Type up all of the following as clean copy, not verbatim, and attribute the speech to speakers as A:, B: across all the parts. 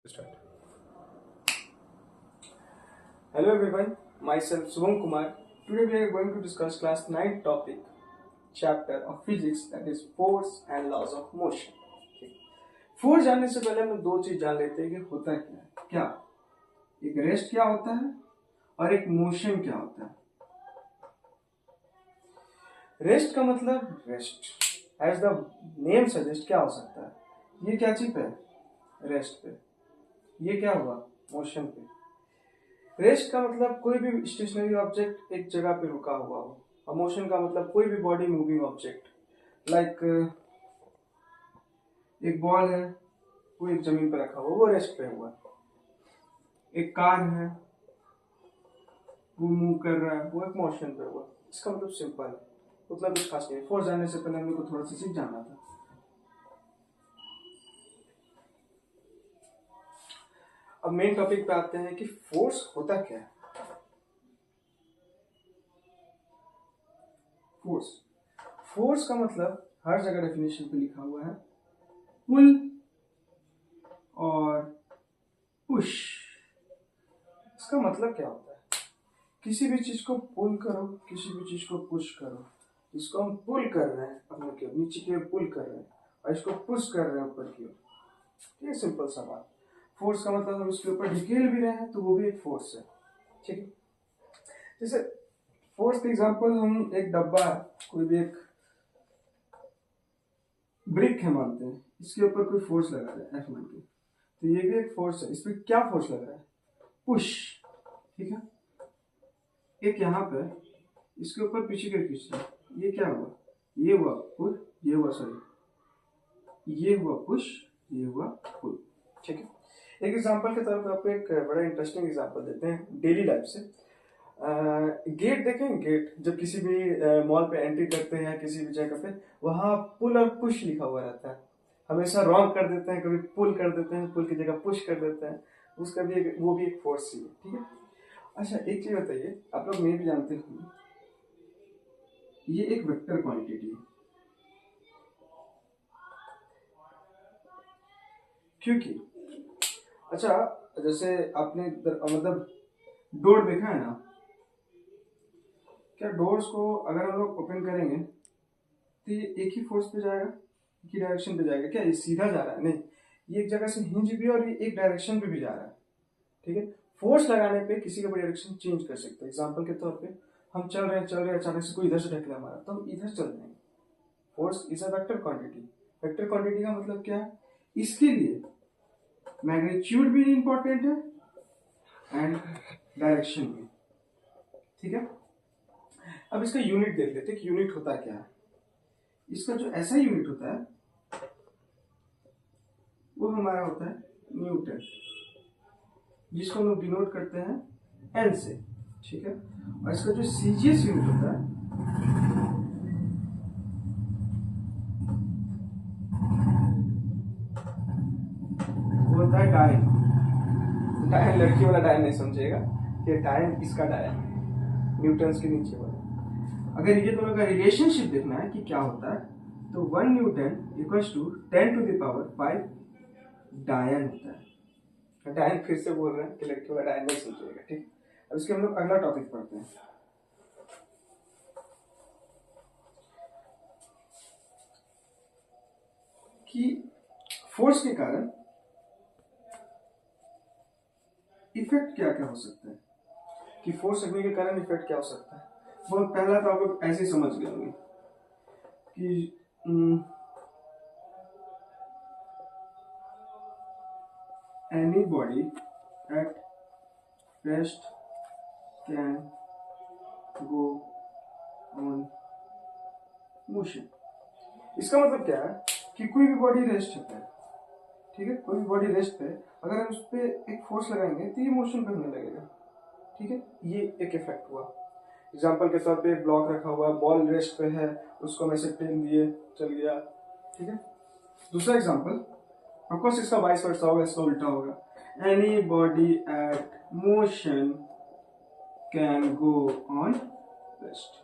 A: Start. Hello everyone, myself Subham Kumar. Today we are going to discuss class 9 topic, chapter of physics, that is force and laws of motion. Force जानने से पहले हम दो चीज जान लेते हैं कि होता क्या है। क्या एक रेस्ट क्या होता है और एक मोशन क्या होता है। रेस्ट का मतलब rest, as the name suggest क्या हो सकता है, ये क्या चीज पे, रेस्ट पे। ये क्या हुआ, मोशन पे। रेस्ट का मतलब कोई भी स्टेशनरी ऑब्जेक्ट एक जगह पे रुका हुआ हो, और मोशन का मतलब कोई भी बॉडी मूविंग ऑब्जेक्ट, लाइक एक बॉल है वो एक जमीन पर रखा हुआ, वो रेस्ट पे हुआ। एक कार है वो मूव कर रहा है, वो एक मोशन पे हुआ। इसका मतलब सिंपल है, मतलब कुछ खास नहीं। फोर्स जानने से पहले हमको थोड़ा सा चीज जानना था। अब मेन टॉपिक पे आते हैं कि फोर्स होता क्या है। फोर्स फोर्स का मतलब हर जगह डेफिनेशन पे लिखा हुआ है, पुल और पुश। इसका मतलब क्या होता है, किसी भी चीज को पुल करो, किसी भी चीज को पुश करो। इसको हम पुल कर रहे हैं अपने की ओर, नीचे की ओर पुल कर रहे हैं, और इसको पुश कर रहे हैं ऊपर की ओर। ये सिंपल सा बात। फोर्स का मतलब हम इसके ऊपर ढकेल भी रहे हैं तो वो भी एक फोर्स है। ठीक है, जैसे फोर्स का एग्जांपल, हम एक डब्बा, कोई भी एक ब्रिक है मानते हैं, इसके ऊपर कोई फोर्स लगा रहा है एफ मान के, तो ये भी एक फोर्स है। इस पर क्या फोर्स लग रहा है, पुश। ठीक है, एक यहाँ पे इसके ऊपर पीछे कर खींच रहा है, ये क्या हुआ, ये हुआ पुल, ये हुआ सॉरी, ये हुआ पुश, ये हुआ पुल। ठीक है, एक एग्जांपल के तौर पर आपको एक बड़ा इंटरेस्टिंग एग्जांपल देते हैं डेली लाइफ से। गेट देखें, गेट जब किसी भी मॉल पे एंट्री करते हैं, किसी भी जगह पे, वहां पुल और पुश लिखा हुआ रहता है। हमेशा रॉन्ग कर देते हैं, कभी पुल कर देते हैं, पुल की जगह पुश कर देते हैं। उसका भी वो भी एक फोर्स ही है। ठीक है, अच्छा एक चीज बताइए, आप लोग मैं भी जानते होंगे, ये एक वेक्टर क्वांटिटी है, क्योंकि अच्छा जैसे आपने मतलब डोर देखा है ना, क्या डोर्स को अगर हम लोग ओपन करेंगे तो ये एक ही फोर्स पे जाएगा, एक ही डायरेक्शन पे जाएगा क्या, ये सीधा जा रहा है, नहीं, ये एक जगह से हिंज भी और ये एक डायरेक्शन पे भी जा रहा है। ठीक है, फोर्स लगाने पे किसी का भी डायरेक्शन चेंज कर सकते हैं। एग्जांपल के तौर पे हम चल रहे हैं, अचानक से कोई इधर से ढकेला हमारा, तो हम इधर चल जाएंगे। Force is a vector quantity. Vector quantity का मतलब क्या है, इसके लिए मैग्नीट्यूड भी इंपॉर्टेंट है एंड डायरेक्शन भी। ठीक है, अब इसका यूनिट देख लेते हैं कि यूनिट होता क्या है। इसका जो ऐसा यूनिट होता है वो हमारा होता है न्यूटन, जिसको हम लोग डिनोट करते हैं एन से। ठीक है, और इसका जो सीजीएस यूनिट होता है वो होता है डायन। डायन लड़की वाला डायन नहीं समझिएगा, ये डायन इसका डायन, न्यूटन के नीचे वाला। अगर ये दोनों का रिलेशनशिप देखना है कि क्या होता है, तो 1 newton equals to 10 to the power 5 dyne होता है। डायन फिर से बोल रहे हैं कि लड़की वाला डायन नहीं समझिएगा। ठीक, अब इसके हम लोग अगला टॉपिक पढ़ते हैं कि फोर्स के कारण इफेक्ट क्या क्या हो सकता है, कि फोर्स लगने के कारण इफेक्ट क्या हो सकता है। वो पहला तो आप लोग ऐसे ही समझ गए होंगे कि any body at rest can go on motion। इसका मतलब क्या है कि कोई भी बॉडी रेस्ट पे है, ठीक है, कोई भी बॉडी रेस्ट पे, अगर हम उस पर एक फोर्स लगाएंगे तो ये मोशन पे होने लगेगा। ठीक है, ये एक इफेक्ट हुआ। एग्जांपल के तौर पे एक ब्लॉक रखा हुआ, बॉल रेस्ट पे है, उसको हम ऐसे टेन दिए, चल गया। ठीक है, दूसरा एग्जांपल, ऑफकोर्स इसका वाइस वर्सा होगा, इसका उल्टा होगा। Any body at motion can go on rest.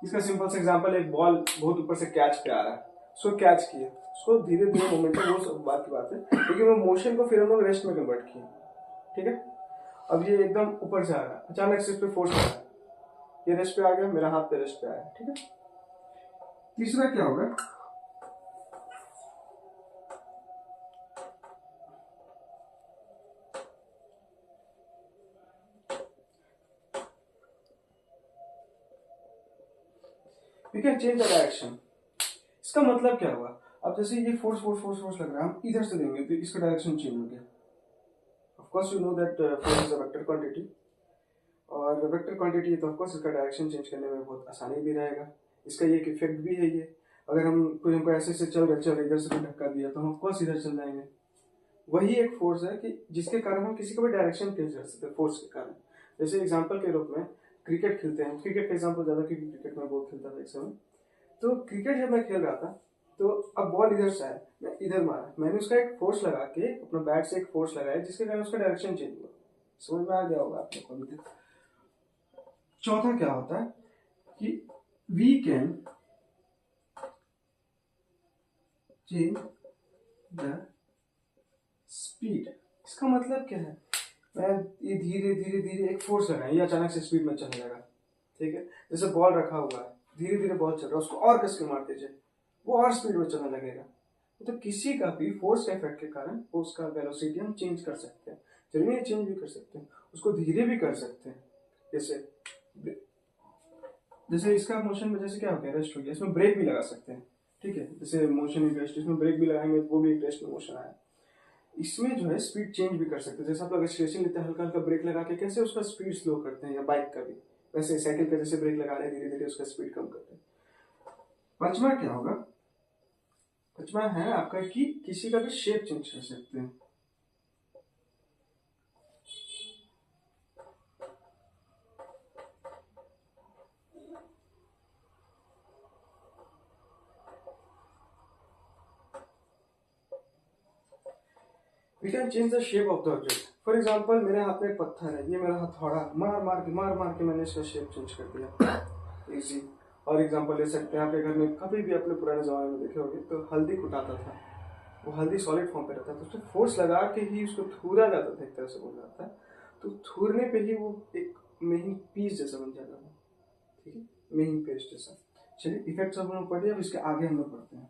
A: इसका सिंपल सा एग्जांपल, एक बॉल बहुत ऊपर से कैच पे आ रहा है, सो कैच किया, उसको धीरे धीरे मोमेंटम, वो सब बात की बात है, लेकिन वो मोशन को फिर हम लोग रेस्ट में कन्वर्ट किए। ठीक है, अब ये एकदम ऊपर से आ रहा है, अचानक से इस पे फोर्स लगा, ये रेस्ट पे आ गया, मेरा हाथ पे रेस्ट पे आया। ठीक है, तीसरा क्या होगा, we can change the direction. इसका मतलब क्या हुआ, अब जैसे ये फोर्स फोर्स फोर्स फोर्स लग रहा है, हम इधर से देंगे तो इसका डायरेक्शन चेंज हो गया। Of course you know that force is a vector quantity, और वेक्टर क्वांटिटी है तो ऑफ कोर्स इसका डायरेक्शन चेंज करने में बहुत आसानी भी रहेगा। इसका ये एक इफेक्ट भी है, ये अगर हम कोई हमको ऐसे से चल रहे इधर से कोई धक्का दिया तो हम ऑफ कोर्स इधर चल जाएंगे। वही एक फोर्स है कि जिसके कारण हम किसी का भी डायरेक्शन चेंज कर सकते हैं, फोर्स के कारण। जैसे एग्जांपल के रूप में क्रिकेट खेलते हैं, क्रिकेट का एग्जांपल ज्यादा क्योंकि क्रिकेट में बहुत खेलता था एक समय। तो क्रिकेट जब मैं खेल रहा था तो अब बॉल इधर से आया, मैं इधर मारा, मैंने उसका एक फोर्स लगा के अपना बैट से एक फोर्स लगाया जिसके कारण उसका डायरेक्शन चेंज हुआ। समझ में आ गया होगा आप लोगों को। चौथा क्या होता है कि we can change the speed. इसका मतलब क्या है, मैं ये धीरे धीरे धीरे एक फोर्स लगाया, ये अचानक से स्पीड में चलने लगा। ठीक है, जैसे बॉल रखा हुआ है, धीरे धीरे बॉल चल रहा है, उसको और कस के मार दीजिए, वो और स्पीड में चलने लगेगा। तो किसी का भी फोर्स के इफेक्ट के कारण वो उसका वेलोसिटी हम चेंज कर सकते हैं। चलिए चेंज भी कर सकते हैं, उसको धीरे भी कर सकते हैं। जैसे जैसे इसका मोशन में जैसे क्या हो गया, रेस्ट हो गया, इसमें ब्रेक भी लगा सकते हैं। ठीक है, जैसे मोशन इन रेस्ट, इसमें ब्रेक भी लगाएंगे तो वो भी एक रेस्ट में मोशन आया। इसमें जो है स्पीड चेंज भी कर सकते हैं, जैसे आप लोग एक्सीलरेशन लेते हैं, हल्का हल्का ब्रेक लगा के कैसे उसका स्पीड स्लो करते हैं, या बाइक का भी वैसे साइकिल का जैसे ब्रेक लगा रहे हैं, धीरे धीरे उसका स्पीड कम करते हैं। पांचवा क्या होगा, पांचवा है आपका कि किसी का भी शेप चेंज कर सकते हैं। We can change the shape of the object. For example मेरे हाथ में एक पत्थर है, ये मेरा हथौड़ा, मार मार के मैंने इसका शेप चेंज कर दिया। इजी। और एग्जाम्पल ले सकते हैं, आपके घर में कभी भी अपने पुराने जमाने में देखे होंगे तो हल्दी कुटाता था, वो हल्दी सॉलिड फॉर्म पे रहता था, उसमें फोर्स लगा के ही उसको थूरा जाता था, एक तरह से बोला जाता है। तो थूरने पे ही वो एक महीन पीस जैसा बन जाता था। ठीक है, महीन पेस्ट जैसा। चलिए इफेक्ट सब हम लोग पढ़िए, अब इसके आगे हम लोग पढ़ते हैं।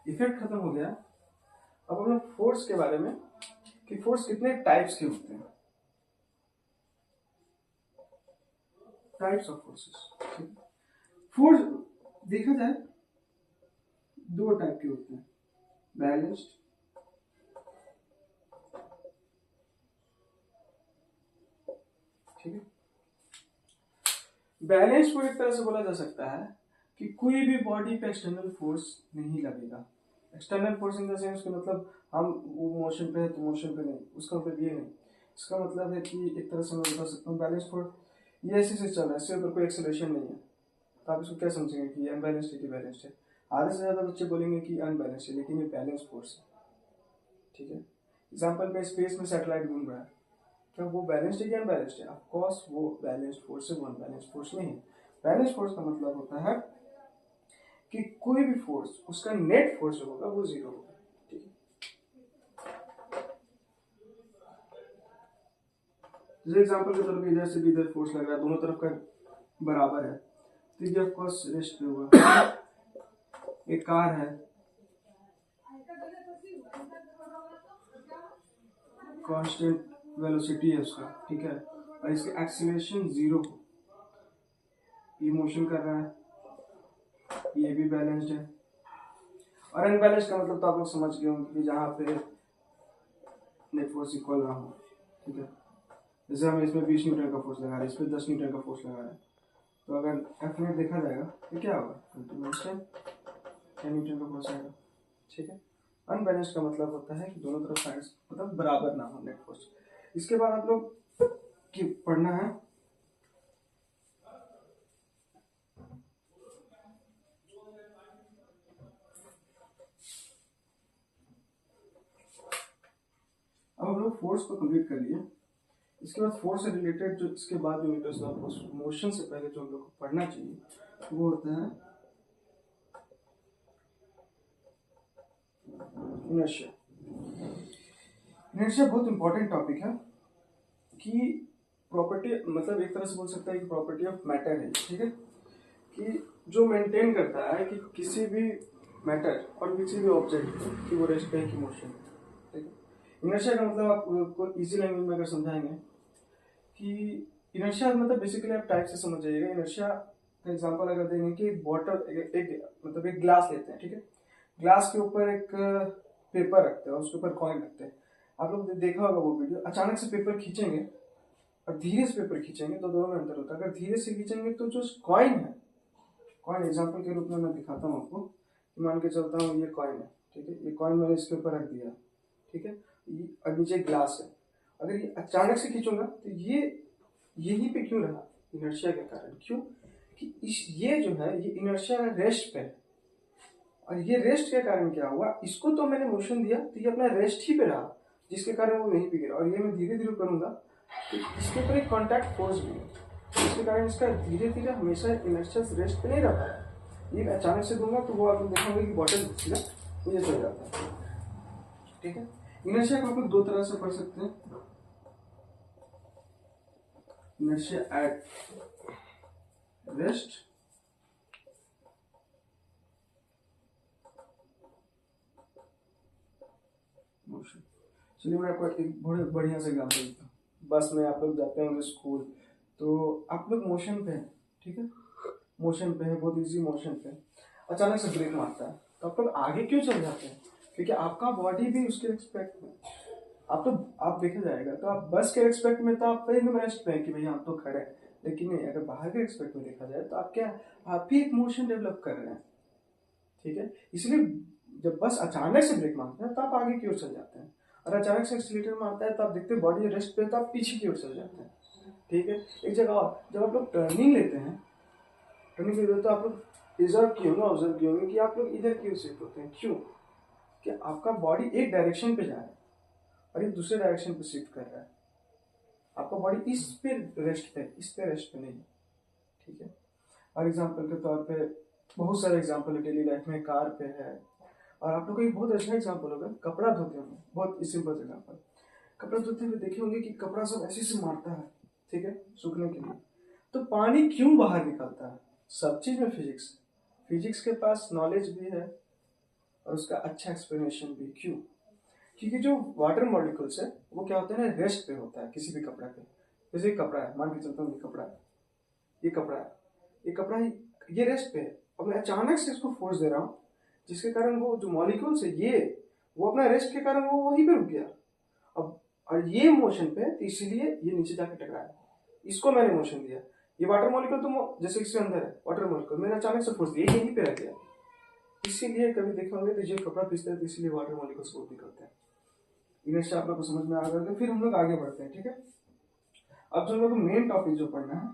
A: इफेक्ट खत्म हो गया, अब हम लोग फोर्स के बारे में कि फोर्स कितने टाइप्स के होते हैं। Types of forces. फोर्स देखा जाए दो टाइप के होते हैं, बैलेंस्ड, ठीक है। बैलेंस को एक तरह से बोला जा सकता है कि कोई भी बॉडी पे एक्सटर्नल फोर्स नहीं लगेगा। External force in the sense कि मतलब हम वो मोशन पे है तो मोशन पे नहीं, उसका मतलब ये नहीं। इसका मतलब है कि एक तरह से मैं बता सकता हूँ बैलेंस फोर्स ये ऐसे से चल रहा है, इसके ऊपर कोई एक्सेलरेशन नहीं है, तो आप इसको क्या समझेंगे कि ये अनबैलेंस्ड है कि बैलेंस्ड है। आधे से ज्यादा बच्चे बोलेंगे कि अनबैलेंस्ड है, लेकिन ये बैलेंस फोर्स है। ठीक है, एग्जाम्पल में स्पेस में सैटेलाइट घूम रहा है, क्या वो बैलेंस्ड है या अनबैलेंस्ड है? ऑफ कोर्स वो बैलेंस्ड फोर्स है, वो अनबैलेंस्ड फोर्स नहीं है। बैलेंस्ड फोर्स का मतलब होता है कि कोई भी फोर्स उसका नेट फोर्स होगा वो जीरो होगा। ठीक है, जैसे एग्जांपल के तौर पे इधर से भी इधर फोर्स लग रहा है, दोनों तरफ का बराबर है, तो ये ऑफ कोर्स रेस्ट पे होगा। एक कार है, कांस्टेंट वेलोसिटी है उसका, ठीक है, और इसकी एक्सीलरेशन जीरो हो, ये मोशन कर रहा है, ये भी बैलेंस्ड है। और अनबैलेंस्ड का मतलब तो आप लोग समझ गए होंगे कि जहाँ पे नेट फोर्स इक्वल ना हो। ठीक है, जैसे हम इसमें 20 न्यूटन का फोर्स लगा रहे हैं, इसमें 10 न्यूटन का फोर्स लगा रहे हैं, तो अगर एफ नेट देखा जाएगा तो क्या होगा, 10 न्यूटन का फोर्स आएगा। ठीक है, अनबैलेंस्ड का मतलब होता है कि दोनों तरफ साइड्स मतलब बराबर ना हो नेट फोर्स। इसके बाद आप लोग की पढ़ना है अब हम लोग फोर्स को कंप्लीट कर लिए, इसके बाद फोर्स से रिलेटेड जो इसके बाद जो मीटर्स आपको मोशन से पहले जो हम लोग को पढ़ना चाहिए वो होता है इनर्शिया। इनर्शिया बहुत इंपॉर्टेंट टॉपिक है कि प्रॉपर्टी, मतलब एक तरह से बोल सकता है कि प्रॉपर्टी ऑफ मैटर है, ठीक है, कि जो मेंटेन करता है कि किसी भी मैटर और किसी भी ऑब्जेक्ट की वो रेस्ट है कि मोशन, ठीक है। इनर्शिया का मतलब आपको इजी लैंग्वेज में अगर समझाएंगे कि इनर्शिया मतलब बेसिकली आप टाइप से समझ जाइएगा। इनर्शिया का एग्जांपल अगर देंगे कि एक बॉटल मतलब एक ग्लास लेते हैं, ठीक है, ग्लास के ऊपर एक पेपर रखते हैं और उसके ऊपर कॉइन रखते हैं। आप लोग देखा होगा वो वीडियो, अचानक से पेपर खींचेंगे और धीरे से पेपर खींचेंगे तो दोनों में अंतर होता है। अगर धीरे से खींचेंगे तो जो कॉइन है, कॉइन एग्जांपल के रूप में मैं दिखाता हूँ आपको, मान के चलता हूँ ये कॉइन है, ठीक है, ये कॉइन मैंने इसके ऊपर रख दिया, ठीक है, और नीचे ग्लास है। अगर ये अचानक से खींचूंगा तो ये यहीं पे क्यों रहा, इनर्शिया के कारण। क्यों कि ये जो है ये इनर्शिया रेस्ट पे है, और ये रेस्ट के कारण क्या हुआ, इसको तो मैंने मोशन दिया तो ये अपना रेस्ट ही पे रहा, जिसके कारण वो वहीं पे गिरा। और ये मैं धीरे धीरे करूंगा तो इसके ऊपर एक कॉन्टैक्ट फोर्स भी है, जिसके कारण इसका धीरे धीरे हमेशा इनर्शिया रेस्ट पे नहीं रह पाया। ये अचानक से दूंगा तो वो आप लोग देखेंगे कि बॉटल सीधा मुझे चल जाता है, ठीक है। इनर्शिया को आप लोग दो तरह से पढ़ सकते हैं, इनर्शिया एट रेस्ट मोशन। चलिए मैं आपको एक बड़े बढ़िया से एग्जाम्पल देता हूँ। बस में आप लोग जाते होंगे स्कूल, तो आप लोग मोशन पे हैं, ठीक है, मोशन पे है, बहुत इजी मोशन पे, अचानक से ब्रेक मारता है तो आप लोग आगे क्यों चल जाते हैं, क्योंकि आपका बॉडी भी उसके रिस्पेक्ट में, आप देखा जाएगा तो आप बस के रिस्पेक्ट में तो आप एकदम रेस्ट पे हैं कि भैया हम तो खड़े हैं, लेकिन नहीं, अगर बाहर के रिस्पेक्ट में देखा जाए तो आप क्या, आप भी एक मोशन डेवलप कर रहे हैं, ठीक है। इसलिए जब बस अचानक से ब्रेक मारता है तो आप आगे की ओर चल जाते हैं, और अचानक से एक्सीलरेटर मारता है तो आप देखते हैं बॉडी रेस्ट पे तो आप पीछे की ओर चल जाते हैं, ठीक है। एक जगह और, जब आप लोग टर्निंग लेते हैं, टर्निंग लेते हैं तो आप लोग ऑब्जर्व किए होंगे कि आप लोग इधर की ओर शिफ्ट होते हैं। क्यों कि आपका बॉडी एक डायरेक्शन पे जा रहा है और एक दूसरे डायरेक्शन पे शिफ्ट कर रहा है, आपका बॉडी इस पे रेस्ट पे नहीं, ठीक है। और एग्जाम्पल के तौर पे बहुत सारे एग्जाम्पल है डेली लाइफ में, कार पे है, और आप लोग को एक बहुत अच्छा एग्जाम्पल होगा, कपड़ा धोते होंगे, बहुत सिंपल एग्जाम्पल, कपड़ा धोते हुए देखे होंगे कि कपड़ा सब ऐसे से मारता है, ठीक है, सूखने के लिए, तो पानी क्यों बाहर निकलता है, सब चीज में फिजिक्स के पास नॉलेज भी है और उसका अच्छा एक्सप्लेनेशन भी। क्यों, क्योंकि जो वाटर मॉलिक्यूल्स है वो क्या होता है ना, रेस्ट पे होता है किसी भी कपड़ा पे। जैसे कपड़ा है, मान के चलता हूँ ये कपड़ा है, ये कपड़ा है, ये कपड़ा है, ये रेस्ट पे है, और मैं अचानक से इसको फोर्स दे रहा हूँ जिसके कारण वो जो मॉलिक्यूल्स है ये, वो अपना रेस्ट के कारण वो वहीं पे रुक गया। अब और ये मोशन पे, तो इसीलिए ये नीचे जाके टकराया, इसको मैंने मोशन दिया। ये वाटर मॉलिक्यूल तो जैसे इसके अंदर है वाटर मॉलिक्यूल, मैंने अचानक से फोर्स दिया, यहीं पे रह गया। इसीलिए कभी देखे होंगे तो ये कपड़ा पीसते हैं तो इसीलिए वाटर मॉलिक्यूल्स बहुत निकलते हैं। इनर्शिया आप लोग को समझ में आ गया तो फिर हम लोग आगे बढ़ते हैं, ठीक है। अब जो हम लोग मेन टॉपिक जो पढ़ना है